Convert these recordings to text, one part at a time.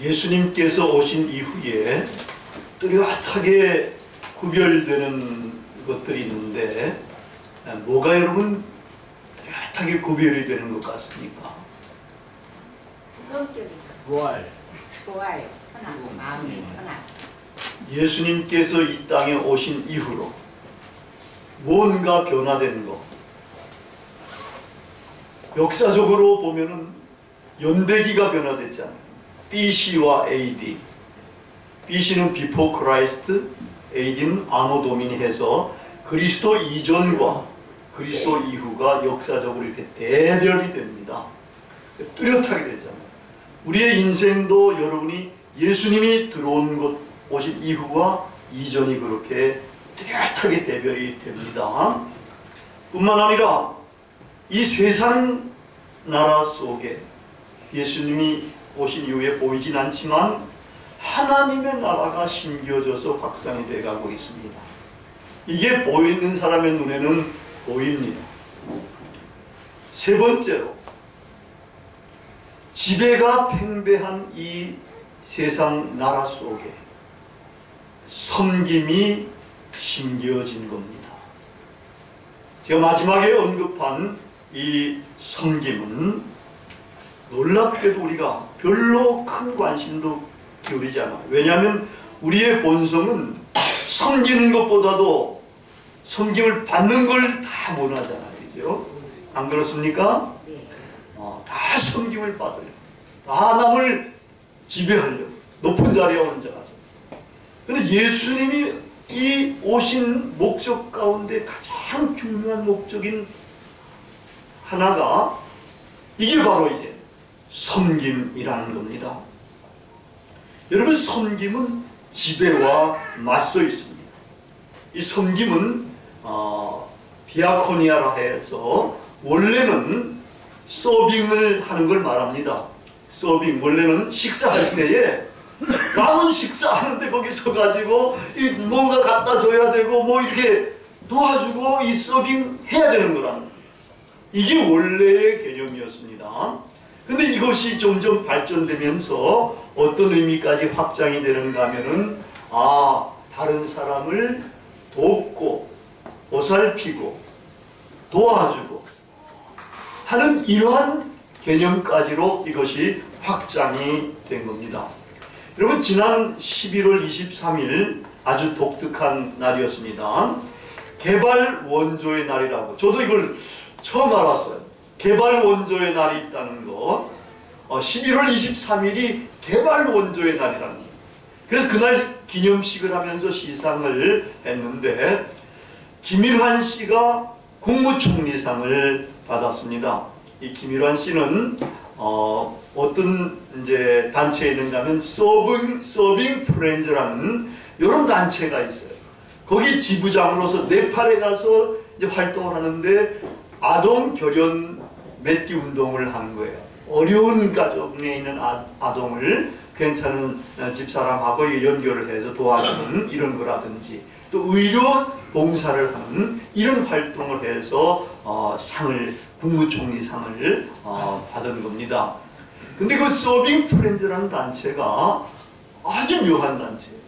예수님께서 오신 이후에 뚜렷하게 구별되는 것들이 있는데 뭐가 여러분 뚜렷하게 구별이 되는 것 같습니까? 성격이 좋아요. 편하고 마음이 편하고. 예수님께서 이 땅에 오신 이후로 뭔가 변화되는 것. 역사적으로 보면은 연대기가 변화됐잖아요. BC와 AD. BC는 Before Christ, AD는 Anno Domini 해서 그리스도 이전과 그리스도 이후가 역사적으로 이렇게 대별이 됩니다. 뚜렷하게 되잖아요. 우리의 인생도 여러분이 예수님이 들어온 것, 오신 이후와 이전이 그렇게 뚜렷하게 대별이 됩니다. 뿐만 아니라 이 세상 나라 속에 예수님이 오신 이후에 보이진 않지만 하나님의 나라가 심겨져서 확산이 돼가고 있습니다. 이게 보이는 사람의 눈에는 보입니다. 세 번째로 지배가 팽배한 이 세상 나라 속에 섬김이 심겨진 겁니다. 제가 마지막에 언급한 이 섬김은 놀랍게도 우리가 별로 큰 관심도 기울이지 않아요. 왜냐하면 우리의 본성은 섬기는 것보다도 섬김을 받는 걸 다 원하잖아요. 그죠? 안 그렇습니까? 다 섬김을 받으려고, 다 남을 지배하려고, 높은 자리에 앉아가지고. 근데 예수님이 이 오신 목적 가운데 가장 중요한 목적인 하나가 이게 바로 이제 섬김이라는 겁니다. 여러분, 섬김은 지배와 맞서 있습니다. 이 섬김은 디아코니아라 해서 원래는 서빙을 하는 걸 말합니다. 서빙, 원래는 식사할 때에 나는 식사하는데 거기 서가지고 뭔가 갖다 줘야 되고 뭐 이렇게 도와주고 이 서빙 해야 되는 거라는, 이게 원래의 개념이었습니다. 근데 이것이 점점 발전되면서 어떤 의미까지 확장이 되는가 하면은 다른 사람을 돕고 보살피고 도와주고 하는 이러한 개념까지로 이것이 확장이 된 겁니다. 여러분, 지난 11월 23일 아주 독특한 날이었습니다. 개발 원조의 날이라고. 저도 이걸 처음 알았어요. 개발 원조의 날이 있다는 거. 11월 23일이 개발 원조의 날이라는 거예요. 그래서 그날 기념식을 하면서 시상을 했는데 김일환 씨가 국무총리상을 받았습니다. 이 김일환 씨는 어떤 이제 단체에 있는가 하면 서빙 프렌즈라는 이런 단체가 있어요. 거기 지부장으로서 네팔에 가서 이제 활동을 하는데 아동 결연 맺기 운동을 하는 거예요. 어려운 가정에 있는 아동을 괜찮은 집사람하고 연결을 해서 도와주는 이런 거라든지, 또 의료 봉사를 하는 이런 활동을 해서 국무총리 상을 받은 겁니다. 근데 그 서빙 프렌즈라는 단체가 아주 묘한 단체예요.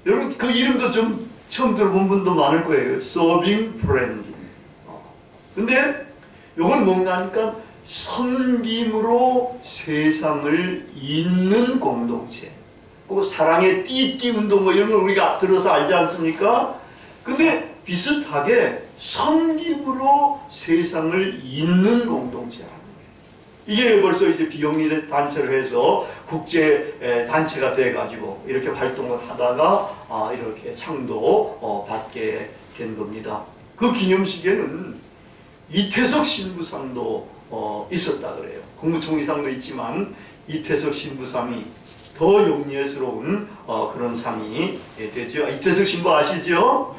여러분, 그 이름도 좀 처음 들어본 분도 많을 거예요. 서빙 프렌즈. 근데 이건 뭔가 하니까 섬김으로 세상을 잇는 공동체, 그 사랑의 띠띠 운동 뭐 이런 걸 우리가 들어서 알지 않습니까? 근데 비슷하게 섬김으로 세상을 잇는 공동체라는 거예요. 이게 벌써 이제 비영리 단체를 해서 국제 단체가 돼가지고 이렇게 활동을 하다가 이렇게 상도 받게 된 겁니다. 그 기념식에는 이태석 신부상도 있었다 그래요. 국무총리상도 있지만 이태석 신부상이 더 영예스러운 그런 상이 되죠. 이태석 신부 아시죠?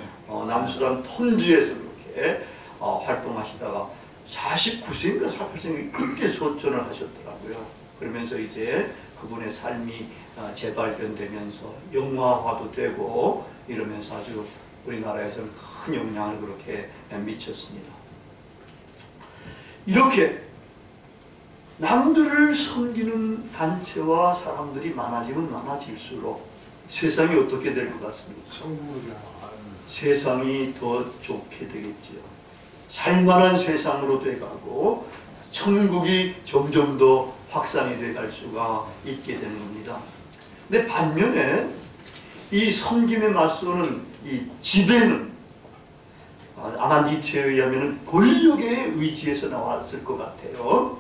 남수단 톤주에서 그렇게 활동하시다가 49세인가 48세인가 그렇게 소천을 하셨더라고요. 그러면서 이제 그분의 삶이 재발견되면서 영화화도 되고 이러면서 아주 우리나라에서는 큰 영향을 그렇게 미쳤습니다. 이렇게 남들을 섬기는 단체와 사람들이 많아지면 많아질수록 세상이 어떻게 될 것 같습니까? 세상이 더 좋게 되겠지요. 살만한 세상으로 돼가고 천국이 점점 더 확산이 돼갈 수가 있게 되는 겁니다. 근데 반면에 이 섬김에 맞서는 이 지배는 아마 니체에 의하면 권력의 의지에서 나왔을 것 같아요.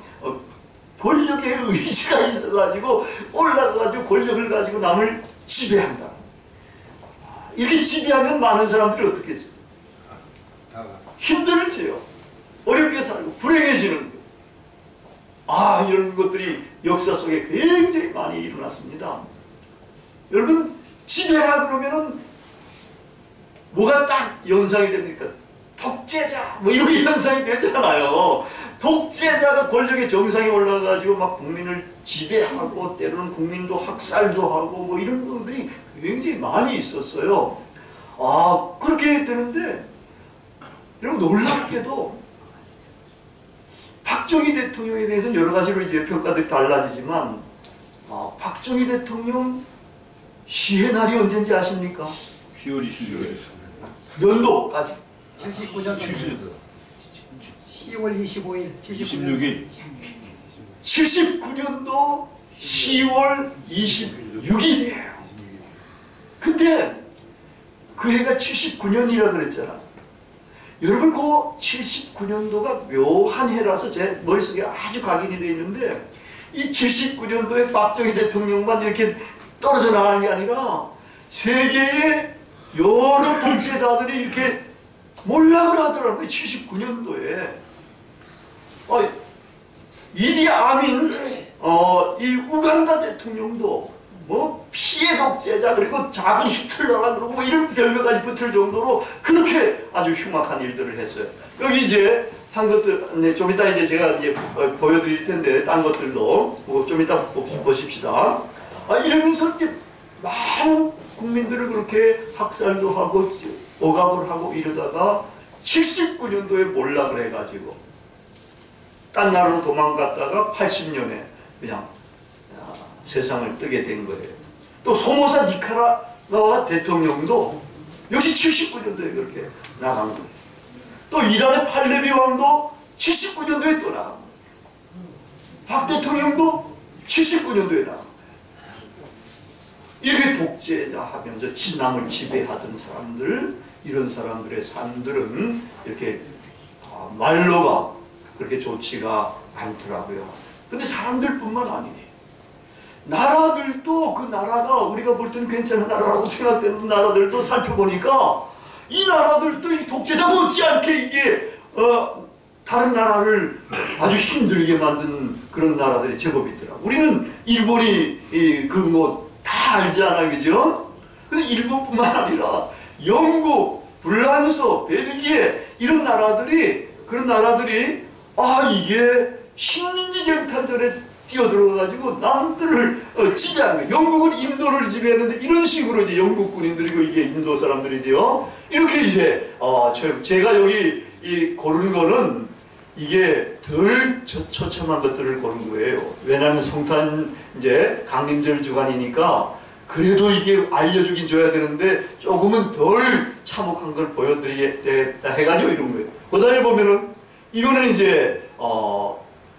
권력의 의지가 있어가지고 올라가가지고 권력을 가지고 남을 지배한다. 이렇게 지배하면 많은 사람들이 어떻게 했어요? 힘들지요. 어렵게 살고 불행해지는 거예요. 이런 것들이 역사 속에 굉장히 많이 일어났습니다. 여러분, 지배라 그러면은 뭐가 딱 연상이 됩니까? 독재자 뭐 이렇게 연상이 되잖아요. 독재자가 권력의 정상에 올라가가지고 막 국민을 지배하고 때로는 국민도 학살도 하고 뭐 이런 것들이 굉장히 많이 있었어요. 그렇게 되는데 여러분, 놀랍게도 박정희 대통령에 대해서는 여러 가지로 이제 평가들이 달라지지만 박정희 대통령 시해 날이 언제인지 아십니까? 10월 26일 연도까지 79년 10월 25일 26일 79년도 10월 26일이에요. 근데 그 해가 79년이라 그랬잖아. 여러분, 그 79년도가 묘한 해라서 제 머릿속에 아주 각인이 되어 있는데, 이 79년도에 박정희 대통령만 이렇게 떨어져 나가는 게 아니라 세계의 여러 독재자들이 이렇게 몰락을 하더라고요. 79년도에 이디 아민 이 우간다 대통령도 뭐 피해 독재자 그리고 작은 히틀러라 그러고 뭐 이런 별명까지 붙을 정도로 그렇게 아주 흉악한 일들을 했어요. 여기 이제 한 것들 좀 이따 이제 제가 이제 보여드릴 텐데 딴 것들도 뭐 좀 이따 보십시다. 이러면서 이렇게 많은 국민들을 그렇게 학살도 하고 억압을 하고 이러다가 79년도에 몰락을 해가지고 딴 나라로 도망갔다가 80년에 그냥 세상을 뜨게 된 거예요. 또 소모사 니카라과 대통령도 역시 79년도에 그렇게 나간 거예요. 또 이란의 팔레비 왕도 79년도에 또 나간 거예요. 박 대통령도 79년도에 나간 거예요. 이렇게 독재자 하면서 남을 지배하던 사람들, 이런 사람들의 삶들은 이렇게 말로가 그렇게 좋지가 않더라고요. 근데 사람들뿐만 아니네. 나라들도 그 나라가 우리가 볼 때는 괜찮은 나라라고 생각되는 나라들도 살펴보니까 이 나라들도 이 독재자 못지않게 이게 다른 나라를 아주 힘들게 만드는 그런 나라들이 제법 있더라고. 우리는 일본이 그런 거 다 알잖아, 그죠? 근데 일본뿐만 아니라 영국, 불란서, 벨기에 이런 나라들이 그런 나라들이 이게 식민지 쟁탈전에 뛰어들어가지고 남들을 지배한 거예요. 영국은 인도를 지배했는데 이런 식으로 이제 영국 군인들이고 이게 인도 사람들이죠. 이렇게 이제 제가 여기 고른 거는 이게 덜 처참한 것들을 고른 거예요. 왜냐하면 성탄 이제 강림절 주간이니까 그래도 이게 알려주긴 줘야 되는데 조금은 덜 참혹한 걸 보여드리겠다 해가지고 이런 거예요. 그 다음에 보면은 이거는 이제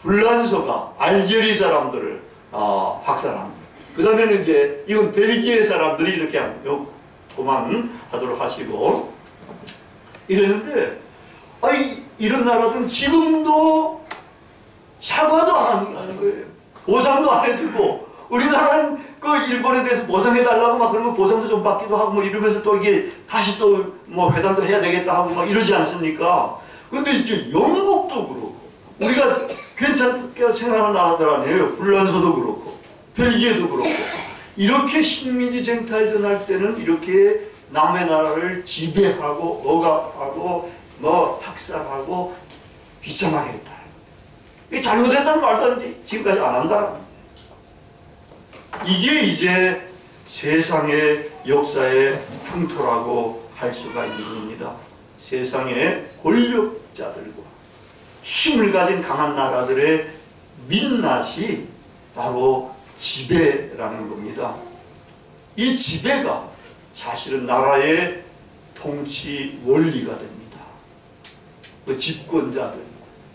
불란서가 알제리 사람들을 학살합니다. 그 다음에는 이제 이건 벨기에 사람들이 이렇게 도망하도록 하시고 이랬는데 이런 나라들은 지금도 사과도 안 하는 거예요. 보상도 안 해주고 우리나라는 그 일본에 대해서 보상해달라고 막 그러면 보상도 좀 받기도 하고 뭐 이러면서 또 이게 다시 또 뭐 회담도 해야 되겠다 하고 막 이러지 않습니까? 근데 이제 영국도 그렇고 우리가 괜찮게 생각하는 나라들 아니에요. 불란서도 그렇고 벨기에도 그렇고 이렇게 식민지 쟁탈전 할 때는 이렇게 남의 나라를 지배하고 억압하고 뭐 학살하고 비참하게 했다. 이게 잘못했다는 말도 아닌지 지금까지 안 한다. 이게 이제 세상의 역사의 풍토라고 할 수가 있는 겁니다. 세상의 권력자들과 힘을 가진 강한 나라들의 민낯이 바로 지배라는 겁니다. 이 지배가 사실은 나라의 통치 원리가 됩니다. 그 집권자들,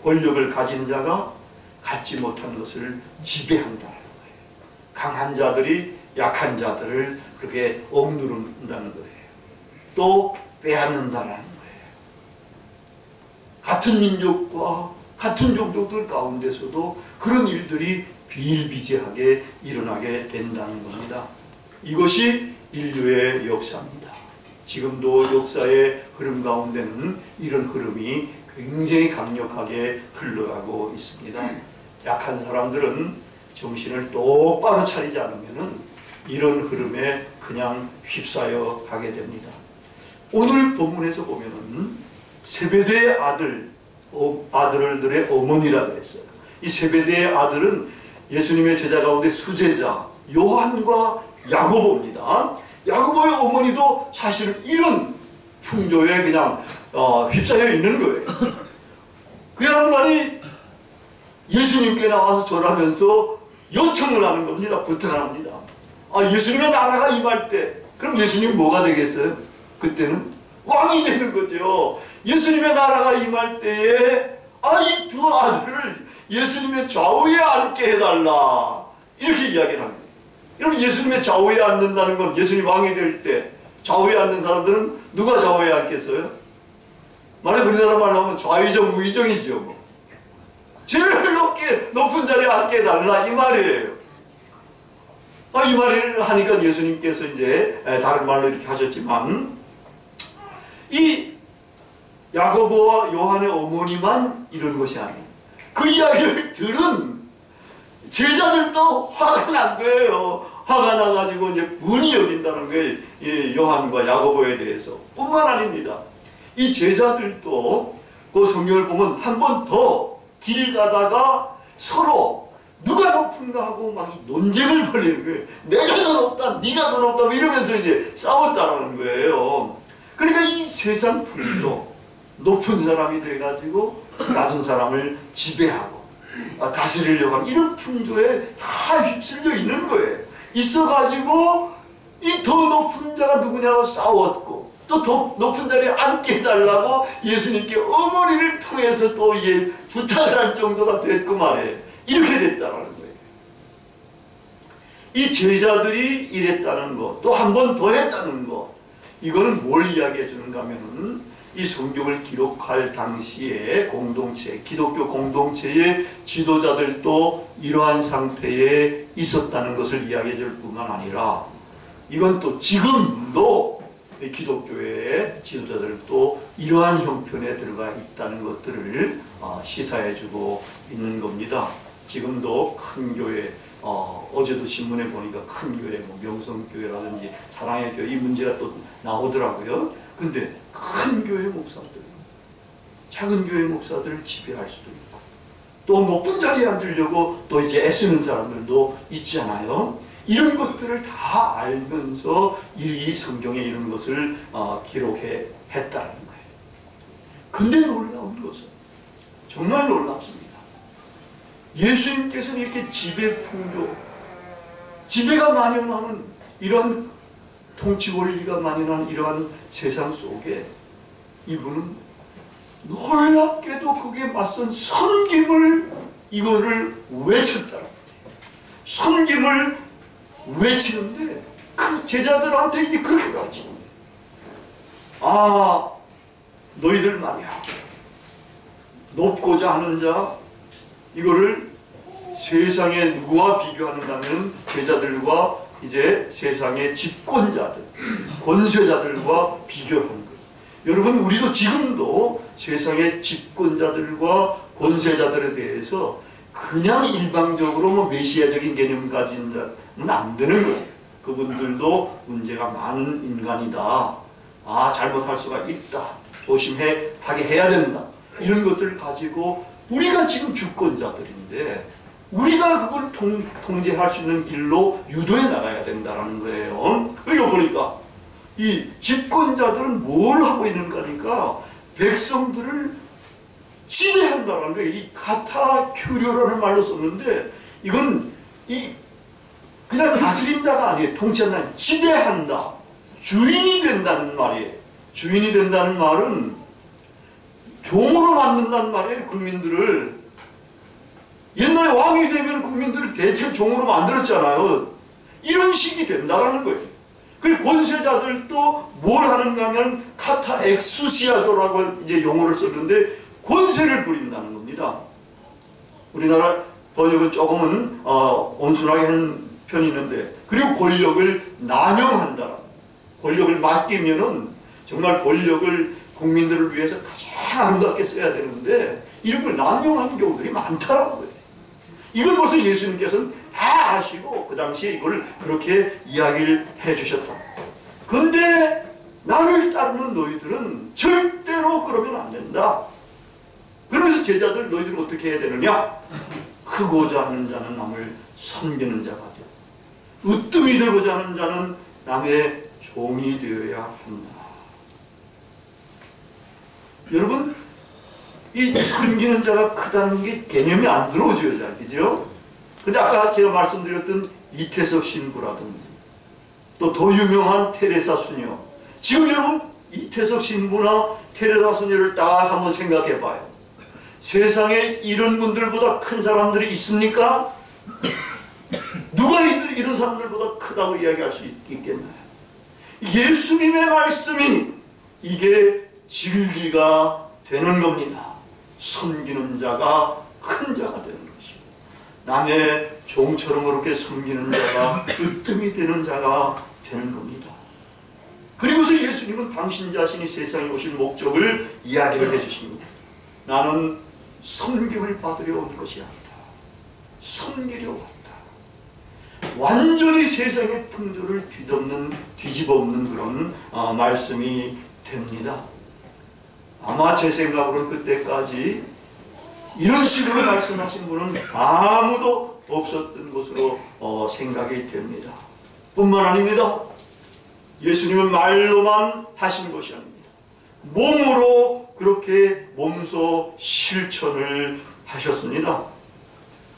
권력을 가진 자가 갖지 못한 것을 지배한다는 거예요. 강한 자들이 약한 자들을 그렇게 억누른다는 거예요. 또 빼앗는다는 거예요. 같은 민족과 같은 종족들 가운데서도 그런 일들이 비일비재하게 일어나게 된다는 겁니다. 이것이 인류의 역사입니다. 지금도 역사의 흐름 가운데는 이런 흐름이 굉장히 강력하게 흘러가고 있습니다. 약한 사람들은 정신을 똑바로 차리지 않으면 이런 흐름에 그냥 휩싸여 가게 됩니다. 오늘 본문에서 보면은 세베대의 아들들의 어머니라고 했어요. 이 세베대의 아들은 예수님의 제자 가운데 수제자 요한과 야고보입니다. 야고보의 어머니도 사실은 이런 풍조에 그냥 휩싸여 있는 거예요. 그 양반이 예수님께 나와서 절하면서 요청을 하는 겁니다. 부탁을 합니다. 예수님의 나라가 임할 때 그럼 예수님 뭐가 되겠어요? 그때는 왕이 되는 거죠. 예수님의 나라가 임할 때에 이 두 아들을 예수님의 좌우에 앉게 해달라 이렇게 이야기를 합니다. 여러분 예수님의 좌우에 앉는다는 건 예수님 왕이 될 때 좌우에 앉는 사람들은 누가 좌우에 앉겠어요? 만약 우리나라 말로 하면 좌의정 우의정이죠. 뭐. 제일 높은 자리에 앉게 해달라 이 말이에요. 이 말을 하니까 예수님께서 이제 다른 말로 이렇게 하셨지만 이 야고보와 요한의 어머니만 이런 것이 아니에요. 그 이야기를 들은 제자들도 화가 난 거예요. 화가 나가지고 이제 분이 여긴다는 거예요. 이 요한과 야고보에 대해서. 뿐만 아닙니다. 이 제자들도 그 성경을 보면 한 번 더 길 가다가 서로 누가 높은가 하고 막 논쟁을 벌이는 거예요. 내가 더 높다, 네가 더 높다 이러면서 이제 싸웠다라는 거예요. 그러니까 이 세상 풍조 높은 사람이 돼가지고 낮은 사람을 지배하고 다스리려고 하는 이런 풍조에 다 휩쓸려 있는 거예요. 있어가지고 이 더 높은 자가 누구냐고 싸웠고 또 더 높은 자리에 앉게 해달라고 예수님께 어머니를 통해서 또 이게 부탁을 할 정도가 됐고 말이에요. 이렇게 됐다는 거예요. 이 제자들이 이랬다는 것, 또 한 번 더 했다는 것, 이거는 뭘 이야기해 주는가 하면은 이 성경을 기록할 당시에 공동체, 기독교 공동체의 지도자들도 이러한 상태에 있었다는 것을 이야기해 줄 뿐만 아니라 이건 또 지금도 기독교의 지도자들도 이러한 형편에 들어가 있다는 것들을 시사해 주고 있는 겁니다. 지금도 큰 교회, 어제도 신문에 보니까 큰 교회, 뭐 명성교회라든지 사랑의 교회 이 문제가 또 나오더라고요. 근데 큰 교회 목사들, 작은 교회 목사들을 지배할 수도 있고 또 높은 자리에 앉으려고 또 이제 애쓰는 사람들도 있잖아요. 이런 것들을 다 알면서 이 성경에 이런 것을 기록해 했다는 거예요. 근데 놀라운 것은 정말 놀랍습니다. 예수님께서는 이렇게 지배 풍조, 지배가 만연하는 이런 통치 원리가 만연한 이러한 세상 속에 이분은 놀랍게도 그게 맞선 섬김을 이거를 외쳤다는 거예요. 섬김을 외치는데 그 제자들한테 이게 그렇게 가르치는 거예요. 너희들 말이야. 높고자 하는 자 이거를 세상에 누구와 비교하는가 하면 제자들과 이제 세상의 집권자들, 권세자들과 비교하는 거예요. 여러분 우리도 지금도 세상의 집권자들과 권세자들에 대해서 그냥 일방적으로 뭐 메시아적인 개념 가진 자는 안 되는 거예요. 그분들도 문제가 많은 인간이다. 잘못할 수가 있다. 조심하게 해야 된다. 이런 것들을 가지고 우리가 지금 주권자들인데 우리가 그걸 통제할 수 있는 길로 유도해 나가야 된다는 거예요. 여기 보니까 이 집권자들은 뭘 하고 있는가 하니까 백성들을 지배한다는 거예요. 이 카타큐리오라는 말로 썼는데 이건 그냥 다스린다가 아니에요. 통치한다. 지배한다. 주인이 된다는 말이에요. 주인이 된다는 말은 종으로 만든다는 말이에요. 국민들을. 옛날에 왕이 되면 국민들을 대체 종으로 만들었잖아요. 이런 식이 된다라는 거예요. 그 권세자들도 뭘 하는가 하면 카타 엑수시아조라고 이제 용어를 썼는데 권세를 부린다는 겁니다. 우리나라 번역은 조금은 온순하게 한 편이 있는데, 그리고 권력을 남용한다. 권력을 맡기면은 정말 권력을 국민들을 위해서 가장 아름답게 써야 되는데 이런 걸 남용하는 경우들이 많다는 거예요. 이건 벌써 예수님께서는 다 아시고 그 당시에 이걸 그렇게 이야기를 해주셨다. 근데 나를 따르는 너희들은 절대로 그러면 안 된다. 그러면서 제자들 너희들은 어떻게 해야 되느냐? 크고자 하는 자는 남을 섬기는 자가 되고 으뜸이 되고자 하는 자는 남의 종이 되어야 한다. 여러분, 이 섬기는 자가 크다는 게 개념이 안 들어오죠, 잘, 그죠? 근데 아까 제가 말씀드렸던 이태석 신부라든지 또 더 유명한 테레사 수녀, 지금 여러분 이태석 신부나 테레사 수녀를 딱 한번 생각해 봐요. 세상에 이런 분들보다 큰 사람들이 있습니까? 누가 이런 사람들보다 크다고 이야기할 수 있겠나요? 예수님의 말씀이 이게 진리가 되는 겁니다. 섬기는 자가 큰 자가 되는 것이고 남의 종처럼 그렇게 섬기는 자가 으뜸이 되는 자가 되는 겁니다. 그리고서 예수님은 당신 자신이 세상에 오신 목적을 이야기를 해주십니다. 나는 섬김을 받으려 온 것이 아니다. 섬기려 왔다. 완전히 세상의 풍조를 뒤집어 엎는 그런 말씀이 됩니다. 아마 제 생각으로는 그때까지 이런 식으로 말씀하신 분은 아무도 없었던 것으로 생각이 됩니다. 뿐만 아닙니다. 예수님은 말로만 하신 것이 아닙니다. 몸으로 그렇게 몸소 실천을 하셨습니다.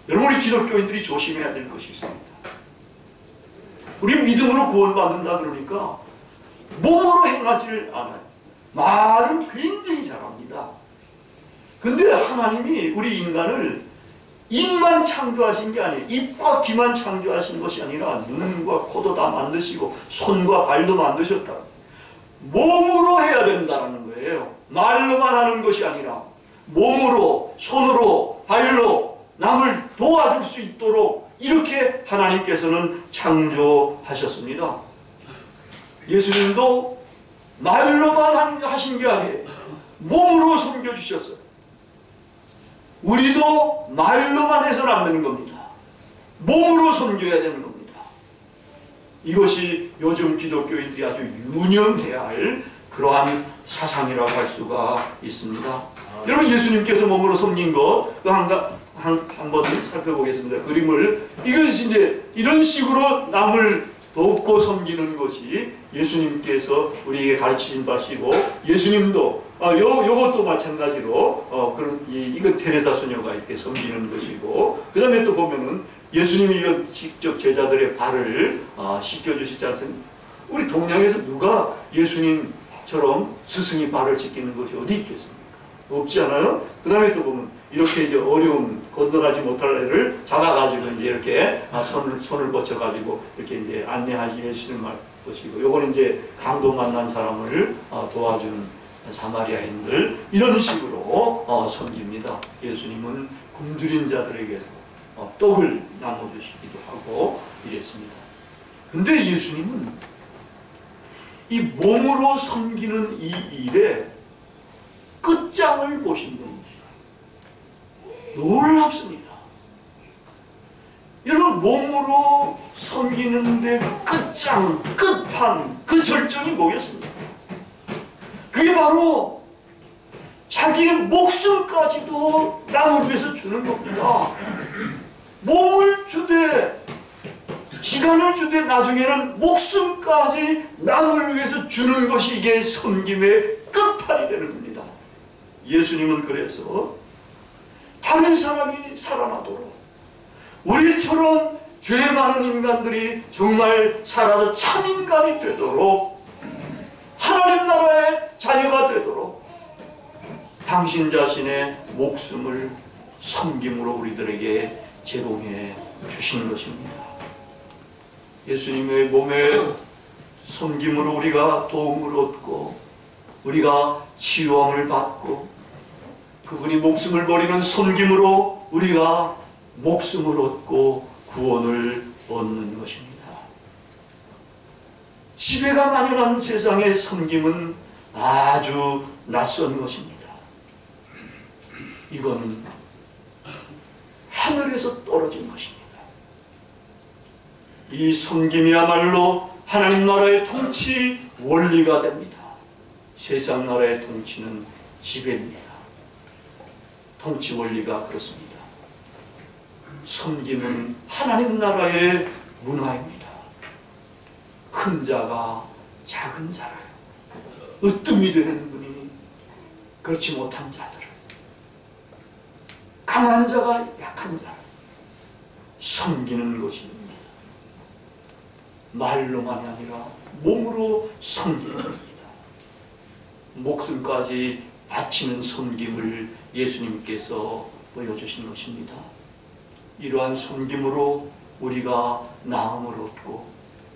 여러분, 우리 기독교인들이 조심해야 될 것이 있습니다. 우리 믿음으로 구원받는다 그러니까 몸으로 행하지를 않아요. 말은 굉장히 잘합니다. 근데 하나님이 우리 인간을 입만 창조하신 게 아니에요. 입과 귀만 창조하신 것이 아니라 눈과 코도 다 만드시고 손과 발도 만드셨다. 몸으로 해야 된다는 거예요. 말로만 하는 것이 아니라 몸으로, 손으로, 발로 남을 도와줄 수 있도록 이렇게 하나님께서는 창조하셨습니다. 예수님도 말로만 하신 게 아니에요. 몸으로 섬겨주셨어요. 우리도 말로만 해서는 안 되는 겁니다. 몸으로 섬겨야 되는 겁니다. 이것이 요즘 기독교인들이 아주 유념해야 할 그러한 사상이라고 할 수가 있습니다. 여러분, 예수님께서 몸으로 섬긴 것 한번 살펴보겠습니다. 그림을, 이것이 이제 이런 식으로 남을 돕고 섬기는 것이 예수님께서 우리에게 가르치신 바시고, 예수님도 요것도 마찬가지로 이건 테레사 소녀가 이렇게 섬기는 것이고, 그 다음에 또 보면은 예수님이 이거 직접 제자들의 발을 씻겨주시지 않습니까? 우리 동양에서 누가 예수님처럼 스승이 발을 씻기는 것이 어디 있겠습니까? 없지 않아요? 그 다음에 또 보면 이렇게 이제 어려운 건너가지 못할 애를 잡아가지고 이제 이렇게 손을 뻗쳐가지고 이렇게 이제 안내하시는 것이고, 요거는 이제 강도 만난 사람을 도와주는 사마리아인들, 이런 식으로 섬깁니다. 예수님은 굶주린 자들에게서 떡을 나눠주시기도 하고 이랬습니다. 근데 예수님은 이 몸으로 섬기는 이 일에 끝장을 보신 분입니다. 놀랍습니다. 여러분, 몸으로 섬기는데 끝장, 끝판, 그 절정이 뭐겠습니까? 그게 바로 자기의 목숨까지도 남을 위해서 주는 겁니다. 몸을 주되, 시간을 주되, 나중에는 목숨까지 남을 위해서 주는 것이 이게 섬김의 끝판이 되는 겁니다. 예수님은 그래서 다른 사람이 살아나도록, 우리처럼 죄 많은 인간들이 정말 살아서 참 인간이 되도록, 하나님 나라의 자녀가 되도록 당신 자신의 목숨을 섬김으로 우리들에게 제공해 주신 것입니다. 예수님의 몸에 섬김으로 우리가 도움을 얻고, 우리가 치유함을 받고, 그분이 목숨을 버리는 섬김으로 우리가 목숨을 얻고 구원을 얻는 것입니다. 지배가 만연한 세상의 섬김은 아주 낯선 것입니다. 이거는 하늘에서 떨어진 것입니다. 이 섬김이야말로 하나님 나라의 통치 원리가 됩니다. 세상 나라의 통치는 지배입니다. 통치 원리가 그렇습니다. 섬김은 하나님 나라의 문화입니다. 큰 자가 작은 자를, 으뜸이 되는 분이 그렇지 못한 자들을, 강한 자가 약한 자를 섬기는 것입니다. 말로만이 아니라 몸으로 섬기는 것입니다. 목숨까지 바치는 섬김을 예수님께서 보여주신 것입니다. 이러한 섬김으로 우리가 나음을 얻고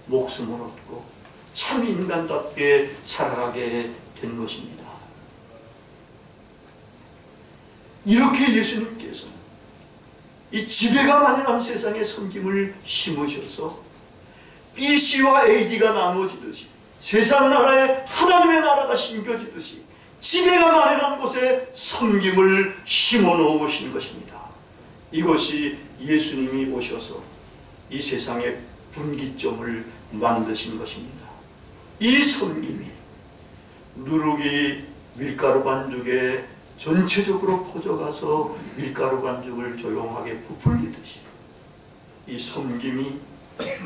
목숨을 얻고 참 인간답게 살아가게 된 것입니다. 이렇게 예수님께서 이 지배가 만연한 세상의 섬김을 심으셔서 BC와 AD가 나누어지듯이 세상 나라에 하나님의 나라가 심겨지듯이 지배가 만연한 곳에 섬김을 심어 놓으신 것입니다. 이것이 예수님이 오셔서 이 세상의 분기점을 만드신 것입니다. 이 섬김이 누룩이 밀가루 반죽에 전체적으로 퍼져가서 밀가루 반죽을 조용하게 부풀리듯이 이 섬김이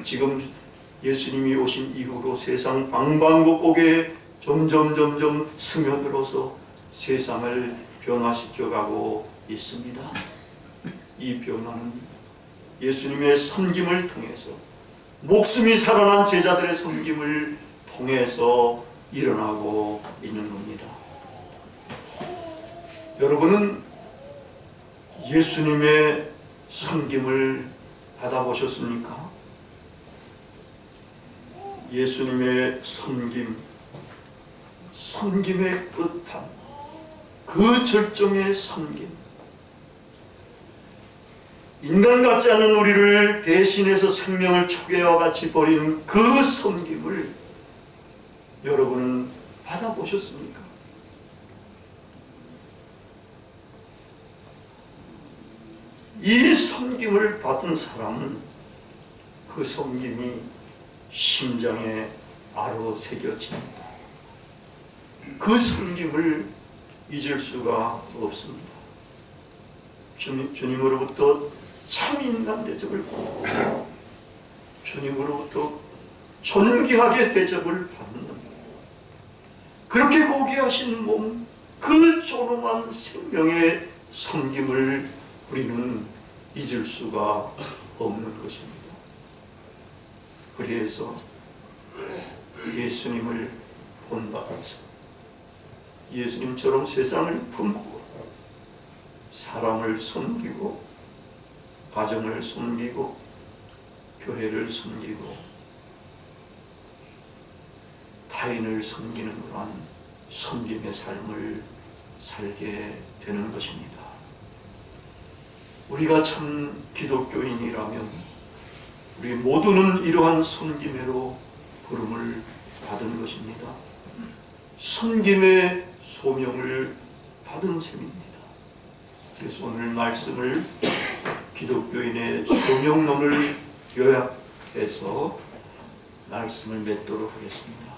지금 예수님이 오신 이후로 세상 방방곡곡에 점점 스며들어서 세상을 변화시켜가고 있습니다. 이 변화는 예수님의 섬김을 통해서, 목숨이 살아난 제자들의 섬김을 통해서 일어나고 있는 겁니다. 여러분은 예수님의 섬김을 받아보셨습니까? 예수님의 섬김의 끝판, 그 절정의 섬김, 인간 같지 않은 우리를 대신해서 생명을 초계와 같이 버리는 그 섬김을 여러분은 받아보셨습니까? 이 섬김을 받은 사람은 그 섬김이 심장에 아로 새겨집니다. 그 섬김을 잊을 수가 없습니다. 주님으로부터 참 인간 대접을 받고 주님으로부터 존귀하게 대접을 받는, 그렇게 고귀하신 몸, 그 존엄한 생명의 섬김을 우리는 잊을 수가 없는 것입니다. 그래서 예수님을 본받아서 예수님처럼 세상을 품고 사람을 섬기고 가정을 섬기고 교회를 섬기고 타인을 섬기는 그러한 섬김의 삶을 살게 되는 것입니다. 우리가 참 기독교인이라면 우리 모두는 이러한 섬김으로 부름을 받은 것입니다. 섬김의 소명을 받은 셈입니다. 그래서 오늘 말씀을 기독교인의 소명론을 요약해서 말씀을 맺도록 하겠습니다.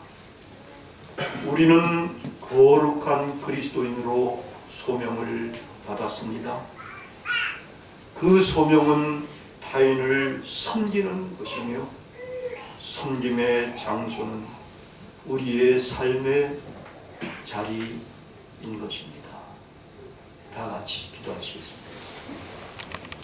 우리는 거룩한 그리스도인으로 소명을 받았습니다. 그 소명은 타인을 섬기는 것이며 섬김의 장소는 우리의 삶의 자리인 것입니다. 다 같이 기도하시겠습니다.